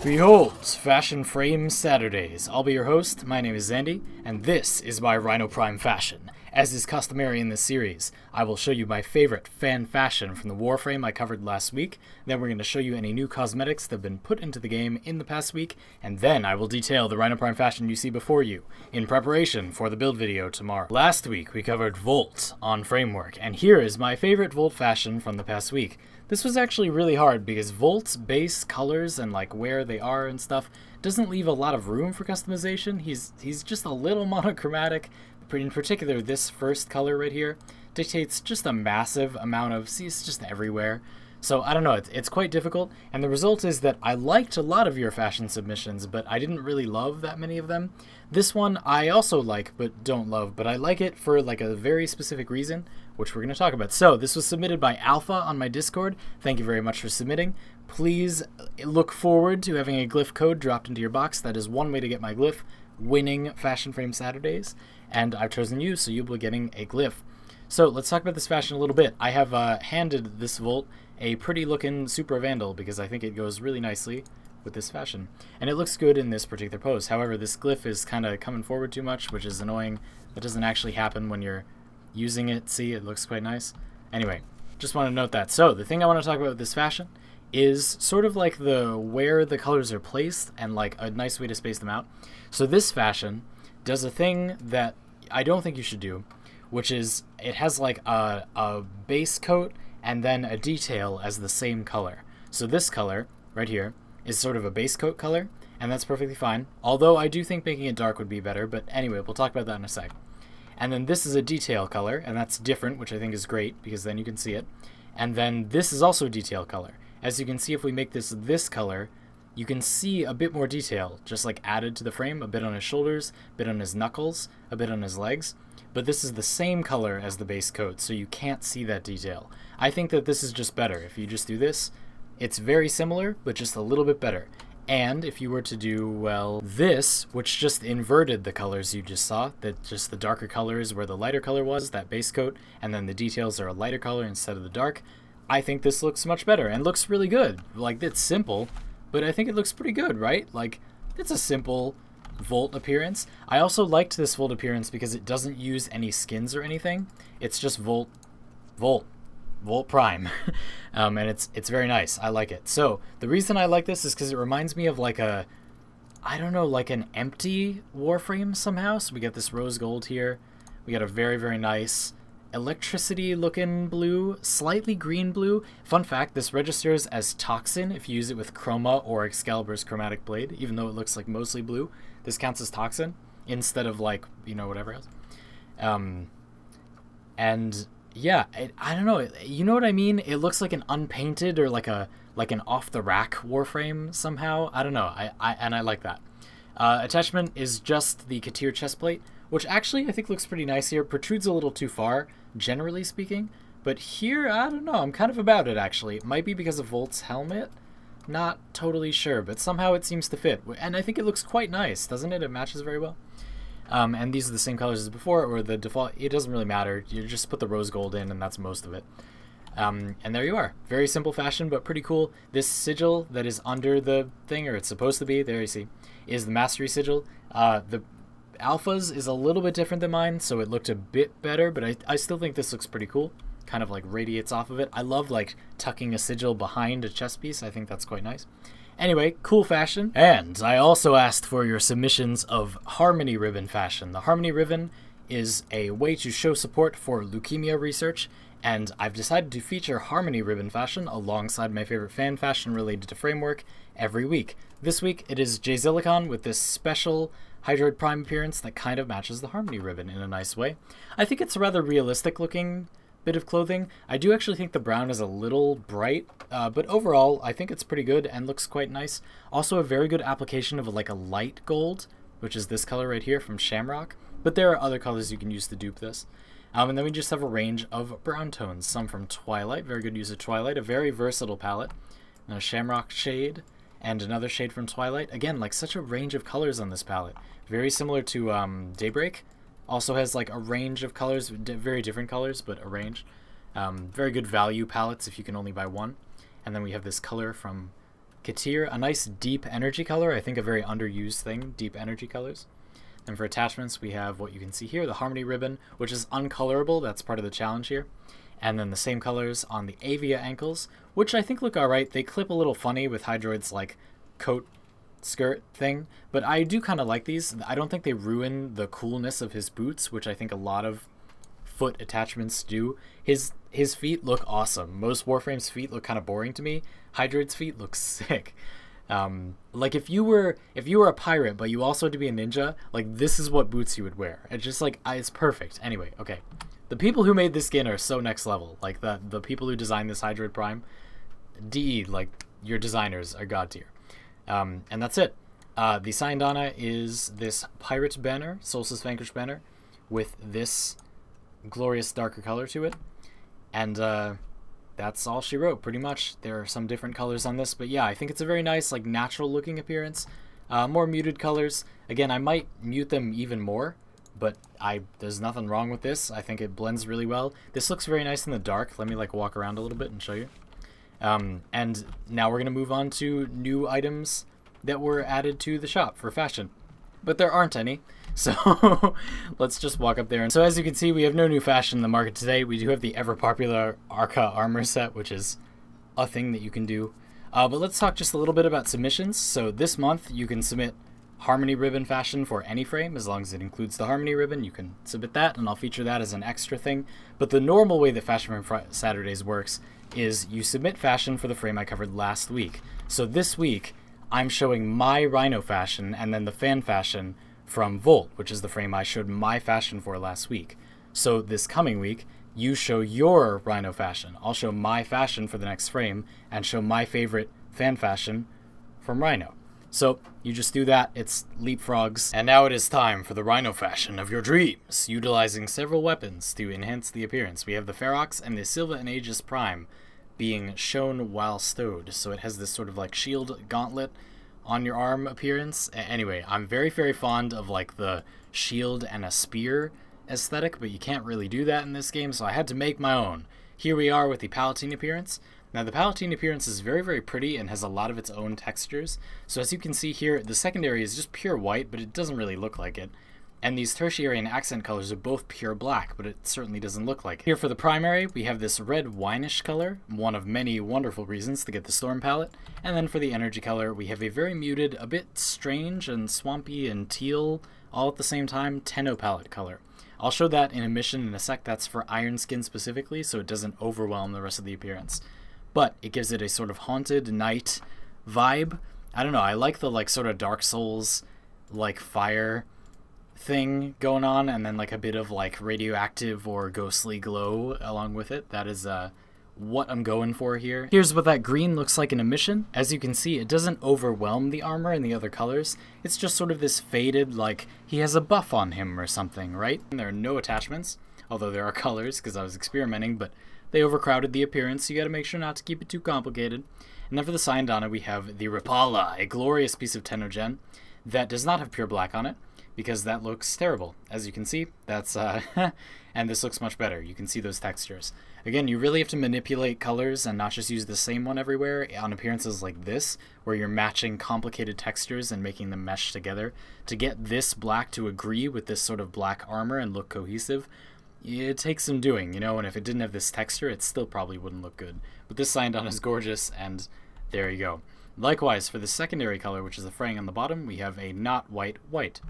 Behold, Fashion Frame Saturdays. I'll be your host, my name is Zandy, and this is my Rhino Prime fashion. As is customary in this series, I will show you my favorite fan fashion from the Warframe I covered last week, then we're going to show you any new cosmetics that have been put into the game in the past week, and then I will detail the Rhino Prime fashion you see before you, in preparation for the build video tomorrow. Last week we covered Volt on Framework, and here is my favorite Volt fashion from the past week. This was actually really hard because Volt's base colors and like where they are and stuff doesn't leave a lot of room for customization. He's just a little monochromatic. In particular, this first color right here dictates just a massive amount of, see, it's just everywhere. So I don't know, it's quite difficult, and the result is that I liked a lot of your fashion submissions, but I didn't really love that many of them. This one I also like, but don't love, but I like it for like a very specific reason, which we're going to talk about. So this was submitted by Alpha on my Discord. Thank you very much for submitting. Please look forward to having a glyph code dropped into your box. That is one way to get my glyph, winning Fashion Frame Saturdays, and I've chosen you, so you'll be getting a glyph. So let's talk about this fashion a little bit. I have handed this Volt a pretty looking Super Vandal because I think it goes really nicely with this fashion. And it looks good in this particular pose. However, this glyph is kind of coming forward too much, which is annoying. That doesn't actually happen when you're using it. See, it looks quite nice. Anyway, just want to note that. So the thing I want to talk about with this fashion is sort of like where the colors are placed and like a nice way to space them out. So this fashion does a thing that I don't think you should do, which is it has like a base coat and then a detail as the same color. So this color right here is sort of a base coat color, and that's perfectly fine. Although I do think making it dark would be better, but anyway, we'll talk about that in a sec. And then this is a detail color, and that's different, which I think is great because then you can see it. And then this is also a detail color. As you can see, if we make this color, you can see a bit more detail just like added to the frame, a bit on his shoulders, a bit on his knuckles, a bit on his legs. But this is the same color as the base coat, so you can't see that detail. I think that this is just better. If you just do this, it's very similar, but just a little bit better. And if you were to do, well, this, which just inverted the colors you just saw, that just the darker color is where the lighter color was, that base coat, and then the details are a lighter color instead of the dark, I think this looks much better and looks really good. Like, it's simple, but I think it looks pretty good, right? Like, it's a simple Volt appearance. I also liked this Volt appearance because it doesn't use any skins or anything. It's just Volt Prime. And it's very nice. I like it. So the reason I like this is because it reminds me of like a, I don't know, like an empty Warframe somehow. So we got this rose gold here. We got a very, very nice electricity looking blue, slightly green blue. Fun fact, this registers as Toxin if you use it with Chroma or Excalibur's Chromatic Blade, even though it looks like mostly blue. This counts as Toxin instead of like, you know, whatever else. And yeah, I don't know, you know what I mean? It looks like an unpainted or like an off-the-rack Warframe somehow. I don't know, and I like that. Attachment is just the Katir chestplate, which actually I think looks pretty nice here. Protrudes a little too far, generally speaking, but here, I don't know, I'm kind of about it actually. It might be because of Volt's helmet, not totally sure, but somehow it seems to fit, and I think it looks quite nice, doesn't it? It matches very well. And these are the same colors as before, or the default. It doesn't really matter. You just put the rose gold in, and that's most of it. And there you are. Very simple fashion, but pretty cool. This sigil that is under the thing, or it's supposed to be, there you see, is the Mastery sigil. The Alpha's is a little bit different than mine, so it looked a bit better, but I still think this looks pretty cool. Kind of like radiates off of it. I love like tucking a sigil behind a chest piece. I think that's quite nice. Anyway, cool fashion. And I also asked for your submissions of Harmony Ribbon fashion. The Harmony Ribbon is a way to show support for leukemia research, and I've decided to feature Harmony Ribbon fashion alongside my favorite fan fashion related to Framework every week. This week it is Jzilicon with this special Hydroid Prime appearance that kind of matches the Harmony Ribbon in a nice way. I think it's a rather realistic looking bit of clothing. I do actually think the brown is a little bright, but overall I think it's pretty good and looks quite nice. Also a very good application of like a light gold, which is this color right here from Shamrock, but there are other colors you can use to dupe this. And then we just have a range of brown tones, some from Twilight, very good use of Twilight, a very versatile palette, and a Shamrock shade, and another shade from Twilight. Again, like such a range of colors on this palette. Very similar to Daybreak. Also has like a range of colors, very different colors, but a range. Very good value palettes if you can only buy one. And then we have this color from Katir, a nice deep energy color. I think a very underused thing, deep energy colors. And for attachments, we have what you can see here, the Harmony ribbon, which is uncolorable. That's part of the challenge here. And then the same colors on the Avia ankles, which I think look alright. They clip a little funny with Hydroid's like coat skirt thing, but I do kind of like these. I don't think they ruin the coolness of his boots, which I think a lot of foot attachments do. His feet look awesome. Most Warframe's feet look kind of boring to me. Hydroid's feet look sick. Like if you were a pirate but you also had to be a ninja, like this is what boots you would wear. It's just like it's perfect. Anyway, okay. The people who made this skin are so next level. Like the people who designed this Hydroid Prime, DE, like your designers are god tier. And that's it. The Syandana is this pirate banner, Solstice Vanquish banner, with this glorious darker color to it. And that's all she wrote, pretty much. There are some different colors on this, but yeah, I think it's a very nice, like, natural-looking appearance. More muted colors. Again, I might mute them even more, but there's nothing wrong with this. I think it blends really well. This looks very nice in the dark. Let me, like, walk around a little bit and show you. And now we're going to move on to new items that were added to the shop for fashion. But there aren't any, so let's just walk up there. And so as you can see, we have no new fashion in the market today. We do have the ever-popular Arca armor set, which is a thing that you can do. But let's talk just a little bit about submissions. So this month, you can submit Harmony ribbon fashion for any frame. As long as it includes the Harmony ribbon, you can submit that, and I'll feature that as an extra thing. But the normal way that Fashion Frame Saturdays works is you submit fashion for the frame I covered last week. So this week, I'm showing my Rhino fashion and then the fan fashion from Volt, which is the frame I showed my fashion for last week. So this coming week, you show your Rhino fashion. I'll show my fashion for the next frame and show my favorite fan fashion from Rhino. So you just do that, it's leapfrogs. And now it is time for the Rhino fashion of your dreams, utilizing several weapons to enhance the appearance. We have the Ferox and the Silva and Aegis Prime being shown while stowed. So it has this sort of like shield gauntlet on your arm appearance. Anyway, I'm very, very fond of like the shield and a spear aesthetic, but you can't really do that in this game, so I had to make my own. Here we are with the Palatine appearance. Now the Palatine appearance is very, very pretty and has a lot of its own textures. So as you can see here, the secondary is just pure white, but it doesn't really look like it. And these tertiary and accent colors are both pure black, but it certainly doesn't look like it. Here for the primary, we have this red winish color, one of many wonderful reasons to get the Storm palette. And then for the energy color, we have a very muted, a bit strange and swampy and teal, all at the same time, Tenno palette color. I'll show that in a mission in a sec. That's for Iron Skin specifically, so it doesn't overwhelm the rest of the appearance. But it gives it a sort of haunted night vibe. I don't know, I like the like sort of Dark Souls, like fire thing going on, and then like a bit of like radioactive or ghostly glow along with it. That is what I'm going for here. Here's what that green looks like in a mission. As you can see, it doesn't overwhelm the armor and the other colors. It's just sort of this faded, like he has a buff on him or something, right? And there are no attachments, although there are colors because I was experimenting, but they overcrowded the appearance, so you gotta make sure not to keep it too complicated. And then for the Syandana, we have the Rapala, a glorious piece of Tennogen that does not have pure black on it, because that looks terrible. As you can see, that's, and this looks much better. You can see those textures. Again, you really have to manipulate colors and not just use the same one everywhere on appearances like this, where you're matching complicated textures and making them mesh together. To get this black to agree with this sort of black armor and look cohesive, it takes some doing, you know, and if it didn't have this texture, it still probably wouldn't look good. But this Syandana is gorgeous, and there you go. Likewise, for the secondary color, which is the fraying on the bottom, we have a not white white.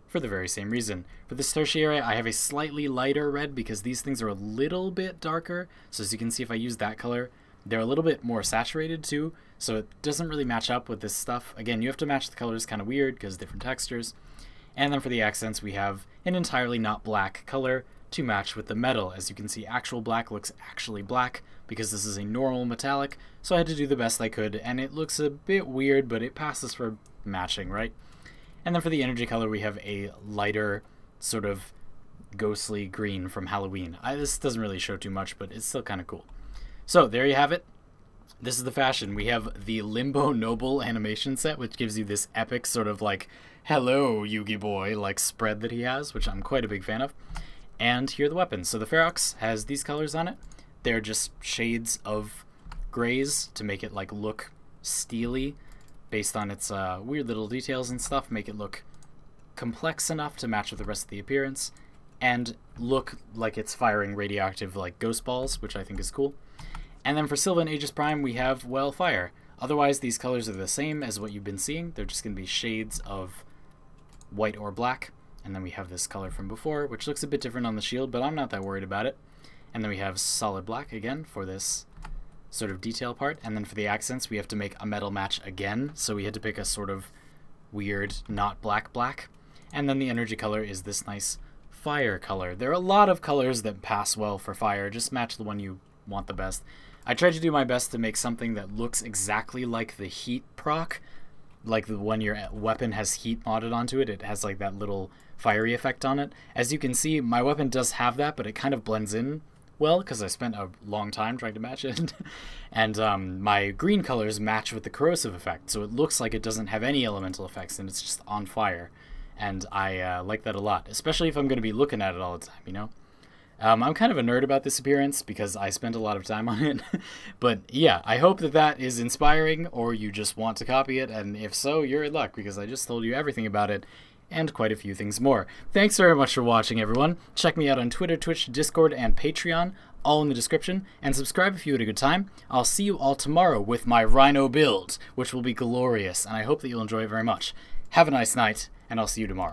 For the very same reason. For this tertiary, I have a slightly lighter red because these things are a little bit darker. So as you can see, if I use that color, they're a little bit more saturated too, so it doesn't really match up with this stuff. Again, you have to match the colors, kind of weird because different textures. And then for the accents, we have an entirely not black color to match with the metal. As you can see, actual black looks actually black because this is a normal metallic, so I had to do the best I could, and it looks a bit weird, but it passes for matching, right? And then for the energy color, we have a lighter sort of ghostly green from Halloween. This doesn't really show too much, but it's still kind of cool. So there you have it. This is the fashion. We have the Limbo Noble animation set, which gives you this epic sort of like, hello, Yugi boy, like spread that he has, which I'm quite a big fan of. And here are the weapons. So the Ferox has these colors on it. They're just shades of grays to make it like look steely based on its weird little details and stuff, make it look complex enough to match with the rest of the appearance, and look like it's firing radioactive like ghost balls, which I think is cool. And then for Sylvan Aegis Prime, we have, well, fire. Otherwise, these colors are the same as what you've been seeing. They're just going to be shades of white or black. And then we have this color from before, which looks a bit different on the shield, but I'm not that worried about it. And then we have solid black again for this sort of detail part. And then for the accents, we have to make a metal match again. So we had to pick a sort of weird, not black black. And then the energy color is this nice fire color. There are a lot of colors that pass well for fire. Just match the one you want the best. I tried to do my best to make something that looks exactly like the heat proc, like the when your weapon has heat modded onto it. It has like that little fiery effect on it. As you can see, my weapon does have that, but it kind of blends in well because I spent a long time trying to match it. And my green colors match with the corrosive effect, so it looks like it doesn't have any elemental effects and it's just on fire. And I like that a lot, especially if I'm going to be looking at it all the time, you know? I'm kind of a nerd about this appearance because I spent a lot of time on it. But yeah, I hope that that is inspiring, or you just want to copy it, and if so, you're in luck because I just told you everything about it and quite a few things more. Thanks very much for watching, everyone. Check me out on Twitter, Twitch, Discord, and Patreon, all in the description, and subscribe if you had a good time. I'll see you all tomorrow with my Rhino build, which will be glorious, and I hope that you'll enjoy it very much. Have a nice night, and I'll see you tomorrow.